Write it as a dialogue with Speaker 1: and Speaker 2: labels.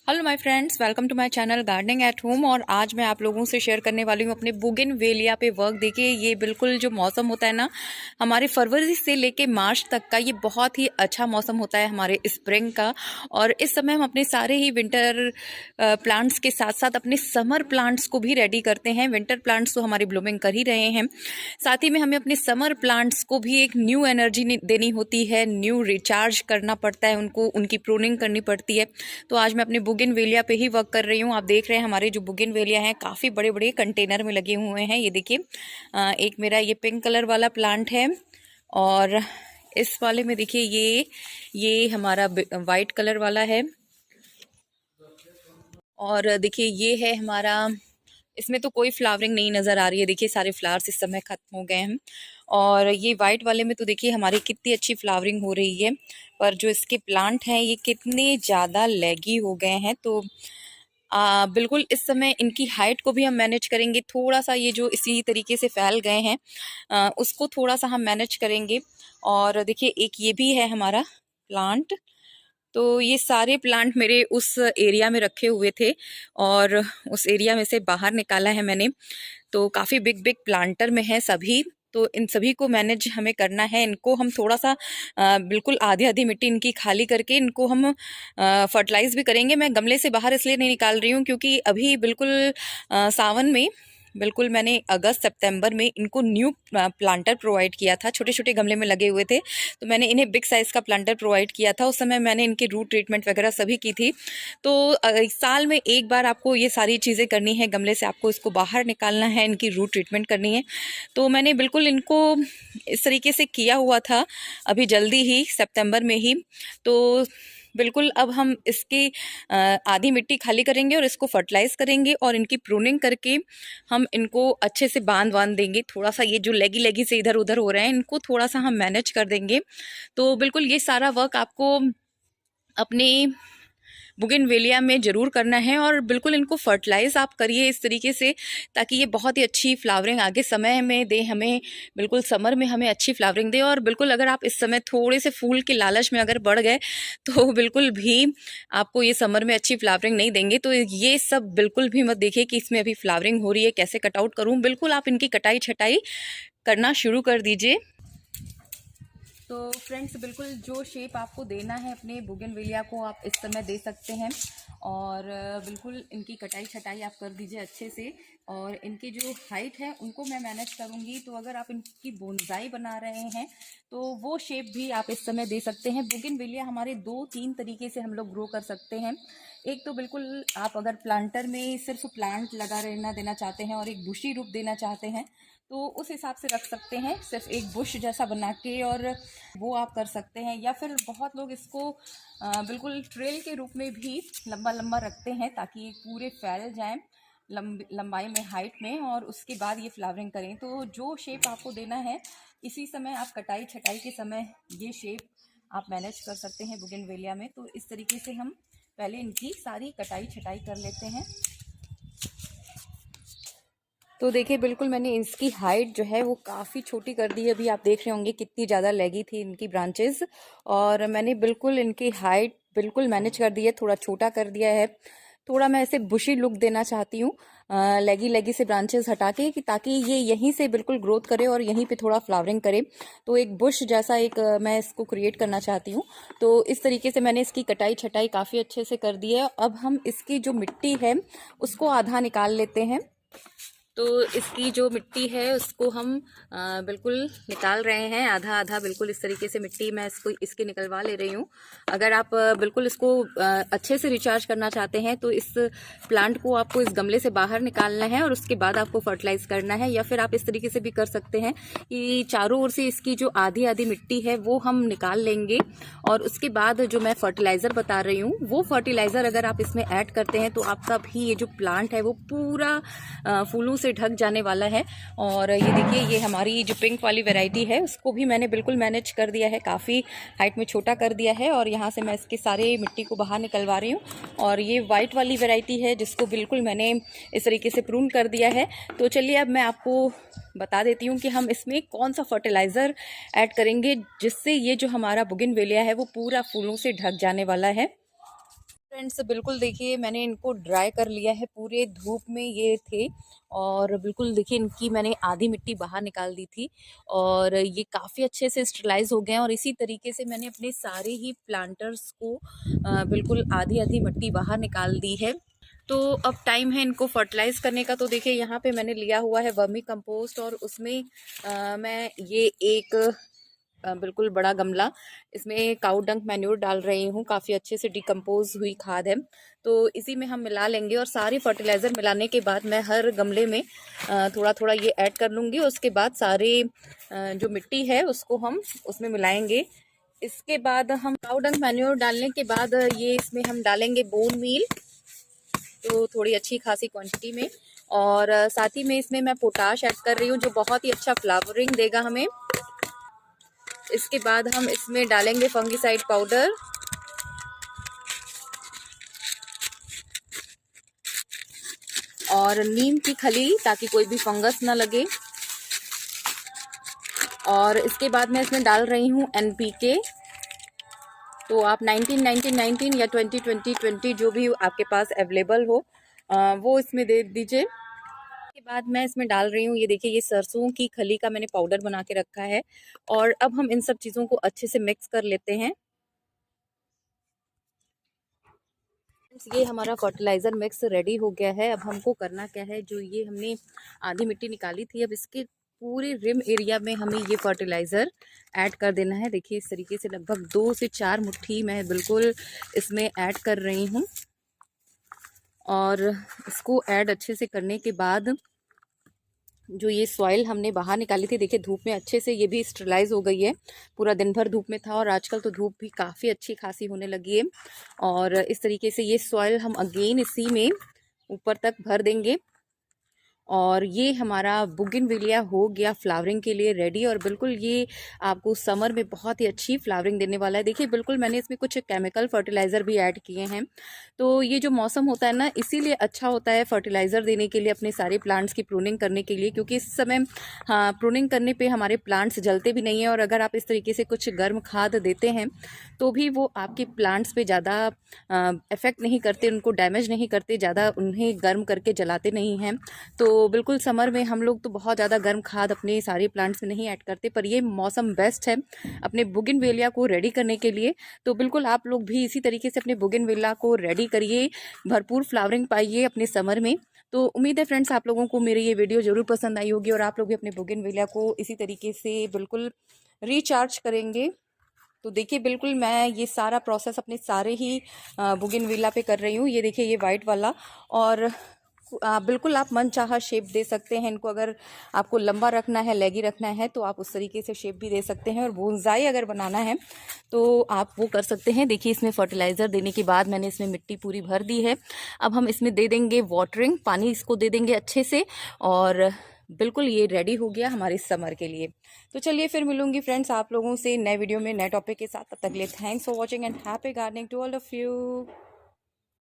Speaker 1: Hello my friends, welcome to my channel gardening at home. और आज मैं आप लोगों से शेयर करने वाली हूँ अपने बोगनवेलिया पे वर्क। देखिए, ये बिल्कुल जो मौसम होता है ना, हमारे फरवरी से लेके मार्च तक का, ये बहुत ही अच्छा मौसम होता है हमारे स्प्रिंग का। और इस समय हम अपने सारे ही विंटर प्लांट्स के साथ साथ अपने समर प्लांट्स को भी रेडी करते हैं। विंटर प्लांट्स तो हमारी ब्लूमिंग कर ही रहे हैं, साथ ही में हमें अपने समर प्लांट्स को भी एक न्यू एनर्जी देनी होती है, न्यू रिचार्ज करना पड़ता है, उनको उनकी प्रूनिंग करनी पड़ती है। तो आज मैं अपने बुगेनवेलिया पे ही वर्क कर रही हूँ। आप देख रहे हैं हमारे जो बुगेनवेलिया हैं काफ़ी बड़े बड़े कंटेनर में लगे हुए हैं। ये देखिए, एक मेरा ये पिंक कलर वाला प्लांट है, और इस वाले में देखिए ये हमारा वाइट कलर वाला है, और देखिए ये है हमारा, इसमें तो कोई फ्लावरिंग नहीं नज़र आ रही है। देखिए सारे फ्लावर्स इस समय ख़त्म हो गए हैं। और ये वाइट वाले में तो देखिए हमारी कितनी अच्छी फ्लावरिंग हो रही है, पर जो इसके प्लांट हैं ये कितने ज़्यादा लेगी हो गए हैं। तो बिल्कुल इस समय इनकी हाइट को भी हम मैनेज करेंगे। थोड़ा सा ये जो इसी तरीके से फैल गए हैं, उसको थोड़ा सा हम मैनेज करेंगे। और देखिए एक ये भी है हमारा प्लांट। तो ये सारे प्लांट मेरे उस एरिया में रखे हुए थे, और उस एरिया में से बाहर निकाला है मैंने। तो काफ़ी बिग बिग प्लांटर में है सभी। तो इन सभी को मैनेज हमें करना है। इनको हम थोड़ा सा बिल्कुल आधी आधी मिट्टी इनकी खाली करके इनको हम फर्टिलाइज भी करेंगे। मैं गमले से बाहर इसलिए नहीं निकाल रही हूँ क्योंकि अभी बिल्कुल सावन में, बिल्कुल मैंने अगस्त सितंबर में इनको न्यू प्लांटर प्रोवाइड किया था। छोटे छोटे गमले में लगे हुए थे, तो मैंने इन्हें बिग साइज़ का प्लांटर प्रोवाइड किया था। उस समय मैंने इनकी रूट ट्रीटमेंट वगैरह सभी की थी। तो साल में एक बार आपको ये सारी चीज़ें करनी है। गमले से आपको इसको बाहर निकालना है, इनकी रूट ट्रीटमेंट करनी है। तो मैंने बिल्कुल इनको इस तरीके से किया हुआ था अभी जल्दी ही सितंबर में ही। तो बिल्कुल अब हम इसकी आधी मिट्टी खाली करेंगे और इसको फर्टिलाइज करेंगे, और इनकी प्रूनिंग करके हम इनको अच्छे से बांध देंगे। थोड़ा सा ये जो लेगी लेगी से इधर उधर हो रहे हैं, इनको थोड़ा सा हम मैनेज कर देंगे। तो बिल्कुल ये सारा वर्क आपको अपने बुगेनवेलिया में ज़रूर करना है, और बिल्कुल इनको फर्टिलाइज़ आप करिए इस तरीके से, ताकि ये बहुत ही अच्छी फ्लावरिंग आगे समय में दे हमें। बिल्कुल समर में हमें अच्छी फ्लावरिंग दे। और बिल्कुल अगर आप इस समय थोड़े से फूल के लालच में अगर बढ़ गए तो बिल्कुल भी आपको ये समर में अच्छी फ्लावरिंग नहीं देंगे। तो ये सब बिल्कुल भी मत देखिए कि इसमें अभी फ्लावरिंग हो रही है, कैसे कट आउट करूँ। बिल्कुल आप इनकी कटाई छटाई करना शुरू कर दीजिए। तो फ्रेंड्स, बिल्कुल जो शेप आपको देना है अपने बोगनवेलिया को आप इस समय दे सकते हैं, और बिल्कुल इनकी कटाई छटाई आप कर दीजिए अच्छे से। और इनकी जो हाइट है उनको मैं मैनेज करूँगी। तो अगर आप इनकी बोनसाई बना रहे हैं तो वो शेप भी आप इस समय दे सकते हैं। बोगनवेलिया हमारे 2-3 तरीके से हम लोग ग्रो कर सकते हैं। एक तो बिल्कुल आप अगर प्लांटर में सिर्फ प्लांट लगा रहना देना चाहते हैं और एक बुशी रूप देना चाहते हैं, तो उस हिसाब से रख सकते हैं, सिर्फ एक बुश जैसा बना के, और वो आप कर सकते हैं। या फिर बहुत लोग इसको बिल्कुल ट्रेल के रूप में भी लंबा लंबा रखते हैं, ताकि ये पूरे फैल जाएं लंबाई में, हाइट में, और उसके बाद ये फ्लावरिंग करें। तो जो शेप आपको देना है, इसी समय आप कटाई छटाई के समय ये शेप आप मैनेज कर सकते हैं बुगेनवेलिया में। तो इस तरीके से हम पहले इनकी सारी कटाई छटाई कर लेते हैं। तो देखिए बिल्कुल मैंने इसकी हाइट जो है वो काफ़ी छोटी कर दी है। अभी आप देख रहे होंगे कितनी ज़्यादा लगी थी इनकी ब्रांचेस, और मैंने बिल्कुल इनकी हाइट बिल्कुल मैनेज कर दी है, थोड़ा छोटा कर दिया है। थोड़ा मैं ऐसे बुशी लुक देना चाहती हूँ, लेगी लेगी से ब्रांचेस हटा के, कि ताकि ये यहीं से बिल्कुल ग्रोथ करे और यहीं पे थोड़ा फ्लावरिंग करे। तो एक बुश जैसा एक मैं इसको क्रिएट करना चाहती हूँ। तो इस तरीके से मैंने इसकी कटाई छटाई काफ़ी अच्छे से कर दी है। अब हम इसकी जो मिट्टी है उसको आधा निकाल लेते हैं। तो इसकी जो मिट्टी है उसको हम बिल्कुल निकाल रहे हैं, आधा आधा बिल्कुल इस तरीके से मिट्टी मैं इसके निकलवा ले रही हूँ। अगर आप बिल्कुल इसको अच्छे से रिचार्ज करना चाहते हैं तो इस प्लांट को आपको इस गमले से बाहर निकालना है और उसके बाद आपको फर्टिलाइज करना है। या फिर आप इस तरीके से भी कर सकते हैं कि चारों ओर से इसकी जो आधी आधी मिट्टी है वो हम निकाल लेंगे, और उसके बाद जो मैं फर्टिलाइज़र बता रही हूँ वो फर्टिलाइज़र अगर आप इसमें ऐड करते हैं तो आपका भी ये जो प्लांट है वो पूरा फूलों से ढक जाने वाला है। और ये देखिए, ये हमारी जो पिंक वाली वैरायटी है उसको भी मैंने बिल्कुल मैनेज कर दिया है, काफ़ी हाइट में छोटा कर दिया है, और यहाँ से मैं इसके सारे मिट्टी को बाहर निकलवा रही हूँ। और ये वाइट वाली वैरायटी है जिसको बिल्कुल मैंने इस तरीके से प्रून कर दिया है। तो चलिए अब मैं आपको बता देती हूँ कि हम इसमें कौन सा फर्टिलाइज़र ऐड करेंगे जिससे ये जो हमारा बोगनवेलिया है वो पूरा फूलों से ढक जाने वाला है। फ्रेंड्स बिल्कुल देखिए मैंने इनको ड्राई कर लिया है, पूरे धूप में ये थे। और बिल्कुल देखिए इनकी मैंने आधी मिट्टी बाहर निकाल दी थी और ये काफ़ी अच्छे से स्टरलाइज हो गए हैं। और इसी तरीके से मैंने अपने सारे ही प्लांटर्स को बिल्कुल आधी आधी मिट्टी बाहर निकाल दी है। तो अब टाइम है इनको फर्टिलाइज करने का। तो देखिए यहाँ पे मैंने लिया हुआ है वर्मी कंपोस्ट और उसमें मैं ये एक बिल्कुल बड़ा गमला, इसमें काऊ डंक मैन्योर डाल रही हूँ, काफ़ी अच्छे से डिकम्पोज हुई खाद है। तो इसी में हम मिला लेंगे और सारी फर्टिलाइज़र मिलाने के बाद मैं हर गमले में थोड़ा थोड़ा ये ऐड कर लूँगी। उसके बाद सारे जो मिट्टी है उसको हम उसमें मिलाएंगे। इसके बाद हम काऊ डंक मैन्योर डालने के बाद ये इसमें हम डालेंगे बोन मील, तो थोड़ी अच्छी खासी क्वांटिटी में। और साथ ही में इसमें मैं पोटाश ऐड कर रही हूँ जो बहुत ही अच्छा फ्लावरिंग देगा हमें। इसके बाद हम इसमें डालेंगे फंगिसाइड पाउडर और नीम की खली ताकि कोई भी फंगस ना लगे। और इसके बाद मैं इसमें डाल रही हूँ NPK। तो आप 19-19-19 या 20-20-20 जो भी आपके पास अवेलेबल हो वो इसमें दे दीजिए। के बाद मैं इसमें डाल रही हूँ, ये देखिए ये सरसों की खली का मैंने पाउडर बना के रखा है। और अब हम इन सब चीज़ों को अच्छे से मिक्स कर लेते हैं। ये हमारा फर्टिलाइज़र मिक्स रेडी हो गया है। अब हमको करना क्या है, जो ये हमने आधी मिट्टी निकाली थी अब इसके पूरे रिम एरिया में हमें ये फर्टिलाइज़र ऐड कर देना है। देखिए इस तरीके से लगभग 2 से 4 मुट्ठी मैं बिल्कुल इसमें ऐड कर रही हूँ। और इसको ऐड अच्छे से करने के बाद जो ये सॉइल हमने बाहर निकाली थी, देखिए धूप में अच्छे से ये भी स्टरलाइज हो गई है। पूरा दिन भर धूप में था और आजकल तो धूप भी काफ़ी अच्छी खासी होने लगी है। और इस तरीके से ये सॉइल हम अगेन इसी में ऊपर तक भर देंगे। और ये हमारा बुगिनविलिया हो गया फ्लावरिंग के लिए रेडी। और बिल्कुल ये आपको समर में बहुत ही अच्छी फ्लावरिंग देने वाला है। देखिए बिल्कुल मैंने इसमें कुछ केमिकल फर्टिलाइज़र भी ऐड किए हैं। तो ये जो मौसम होता है ना, इसीलिए अच्छा होता है फर्टिलाइज़र देने के लिए अपने सारे प्लांट्स की प्रूनिंग करने के लिए, क्योंकि इस समय हाँ प्रूनिंग करने पे हमारे प्लांट्स जलते भी नहीं हैं। और अगर आप इस तरीके से कुछ गर्म खाद देते हैं तो भी वो आपके प्लांट्स पे ज़्यादा इफ़ेक्ट नहीं करते, उनको डैमेज नहीं करते, ज़्यादा उन्हें गर्म करके जलाते नहीं हैं। तो बिल्कुल समर में हम लोग तो बहुत ज़्यादा गर्म खाद अपने सारे प्लांट्स में नहीं ऐड करते, पर ये मौसम बेस्ट है अपने बुगिनविलिया को रेडी करने के लिए। तो बिल्कुल आप लोग भी इसी तरीके से अपने बुगिनविलिया को रेडी करिए, भरपूर फ्लावरिंग पाइए अपने समर में। तो उम्मीद है फ्रेंड्स आप लोगों को मेरी ये वीडियो ज़रूर पसंद आई होगी और आप लोग भी अपने बुगिनविलिया को इसी तरीके से बिल्कुल रिचार्ज करेंगे। तो देखिए बिल्कुल मैं ये सारा प्रोसेस अपने सारे ही बुगिनविलिया पे कर रही हूँ। ये देखिए ये वाइट वाला। और बिल्कुल आप मन चाहा शेप दे सकते हैं इनको। अगर आपको लंबा रखना है, लेगी रखना है, तो आप उस तरीके से शेप भी दे सकते हैं। और बोनसाई अगर बनाना है तो आप वो कर सकते हैं। देखिए इसमें फर्टिलाइज़र देने के बाद मैंने इसमें मिट्टी पूरी भर दी है। अब हम इसमें दे देंगे वाटरिंग, पानी इसको दे देंगे अच्छे से। और बिल्कुल ये रेडी हो गया हमारे समर के लिए। तो चलिए फिर मिलूंगी फ्रेंड्स आप लोगों से नए वीडियो में नए टॉपिक के साथ। तब तक के लिए thanks for watching and happy gardening to all of you.